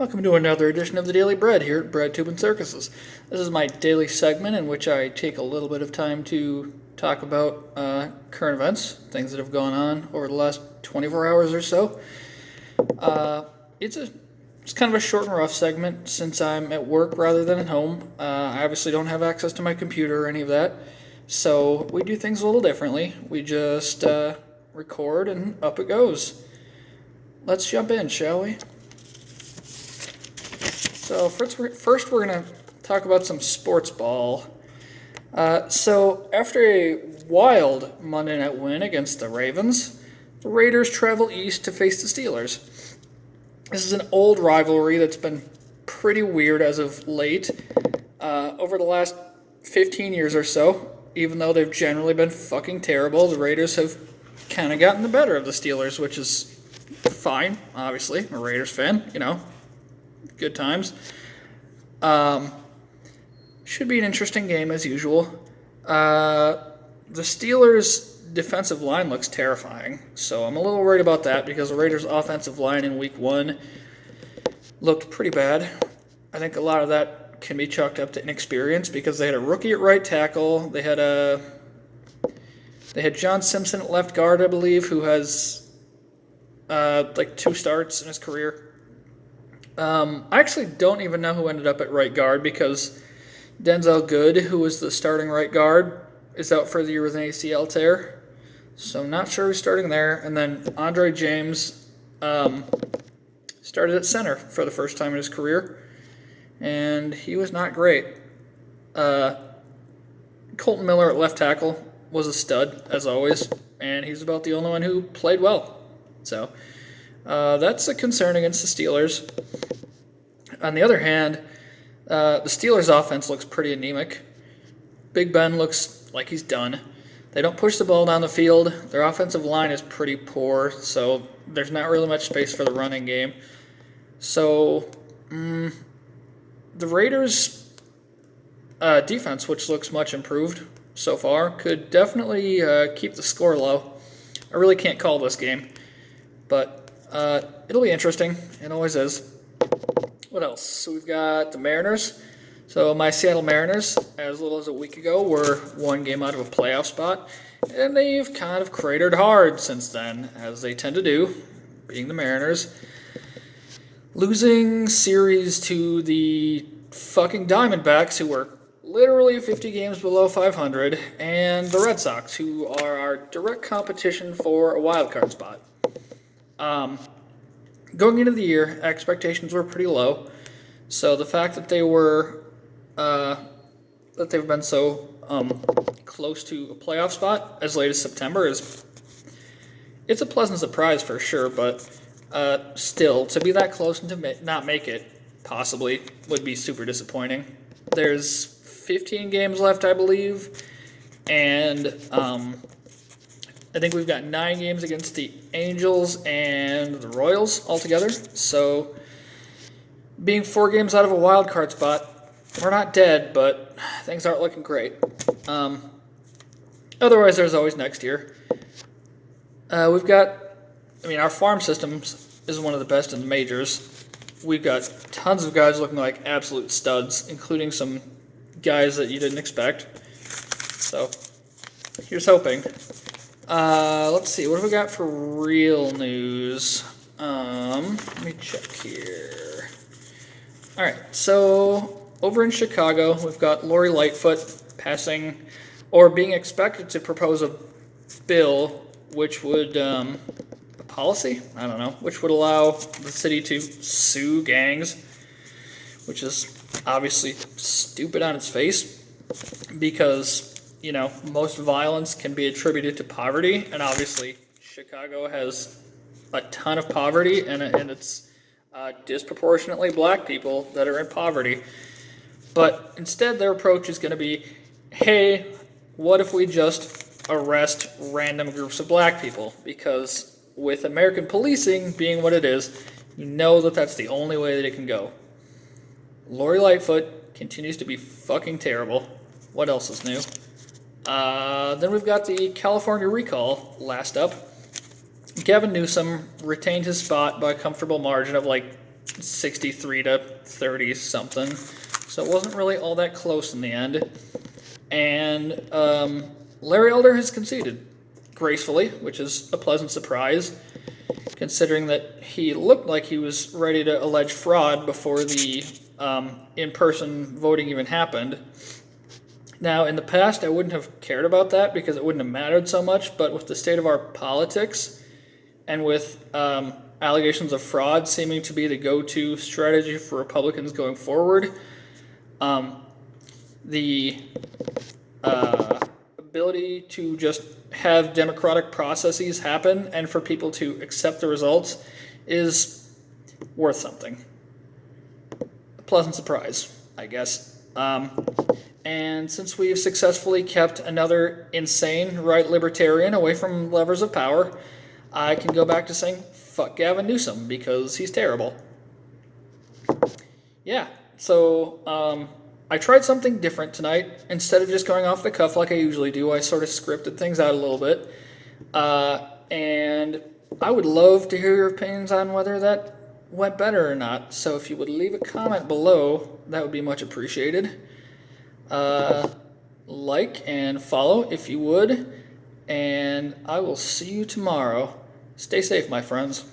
Welcome to another edition of the Daily Bread here at Bread Tube and Circuses. This is my daily segment in which I take a little bit of time to talk about current events, things that have gone on over the last 24 hours or so. It's kind of a short and rough segment since I'm at work rather than at home. I obviously don't have access to my computer or any of that, so we do things a little differently. We just record and up it goes. Let's jump in, shall we? So first we're going to talk about some Sportsball. So after a wild Monday night win against the Ravens, the Raiders travel east to face the Steelers. This is an old rivalry that's been pretty weird as of late. Over the last 15 years or so, even though they've generally been fucking terrible, the Raiders have kind of gotten the better of the Steelers, which is fine, obviously. I'm a Raiders fan, good times. Should be an interesting game as usual. The Steelers' defensive line looks terrifying, so I'm a little worried about that because the Raiders' offensive line in Week 1 looked pretty bad. I think a lot of that can be chalked up to inexperience because they had a rookie at right tackle. They had John Simpson at left guard, I believe, who has 2 starts in his career. I actually don't even know who ended up at right guard because Denzel Good, who was the starting right guard, is out for the year with an ACL tear. So I'm not sure who's starting there. And then Andre James started at center for the first time in his career, and he was not great. Colton Miller at left tackle was a stud, as always, and he's about the only one who played well. So that's a concern against the Steelers. On the other hand, the Steelers' offense looks pretty anemic. Big Ben looks like he's done. They don't push the ball down the field. Their offensive line is pretty poor, so there's not really much space for the running game. So the Raiders' defense, which looks much improved so far, could definitely keep the score low. I really can't call this game, but it'll be interesting. It always is. What else? So we've got the Mariners. So my Seattle Mariners, as little as a week ago, were 1 game out of a playoff spot, and they've kind of cratered hard since then, as they tend to do, being the Mariners. Losing series to the fucking Diamondbacks, who were literally 50 games below 500, and the Red Sox, who are our direct competition for a wild card spot. Going into the year, expectations were pretty low, so the fact that they've been so close to a playoff spot as late as September it's a pleasant surprise for sure, but still, to be that close and to not make it, possibly, would be super disappointing. There's 15 games left, I believe, and I think we've got 9 games against the Angels and the Royals altogether. So, being 4 games out of a wild card spot, we're not dead, but things aren't looking great. Otherwise, there's always next year. Our farm systems is one of the best in the majors. We've got tons of guys looking like absolute studs, including some guys that you didn't expect. So, here's hoping. Let's see, what have we got for real news? Let me check here. Alright, so over in Chicago, we've got Lori Lightfoot passing, or being expected to propose a bill which would, a policy? I don't know, which would allow the city to sue gangs, which is obviously stupid on its face, because most violence can be attributed to poverty, and obviously Chicago has a ton of poverty, and it's disproportionately black people that are in poverty. But instead, their approach is going to be, hey, what if we just arrest random groups of black people? Because with American policing being what it is, that's the only way that it can go. Lori Lightfoot continues to be fucking terrible. What else is new? Then we've got the California recall last up. Gavin Newsom retained his spot by a comfortable margin of 63 to 30 something. So it wasn't really all that close in the end. And Larry Elder has conceded gracefully, which is a pleasant surprise, considering that he looked like he was ready to allege fraud before the in-person voting even happened. Now, in the past, I wouldn't have cared about that because it wouldn't have mattered so much, but with the state of our politics and with allegations of fraud seeming to be the go-to strategy for Republicans going forward, the ability to just have democratic processes happen and for people to accept the results is worth something. A pleasant surprise, I guess. And since we've successfully kept another insane right libertarian away from levers of power, I can go back to saying, fuck Gavin Newsom, because he's terrible. Yeah, so I tried something different tonight. Instead of just going off the cuff like I usually do, I sort of scripted things out a little bit. And I would love to hear your opinions on whether that went better or not. So if you would leave a comment below, that would be much appreciated. Like and follow if you would. And I will see you tomorrow. Stay safe, my friends.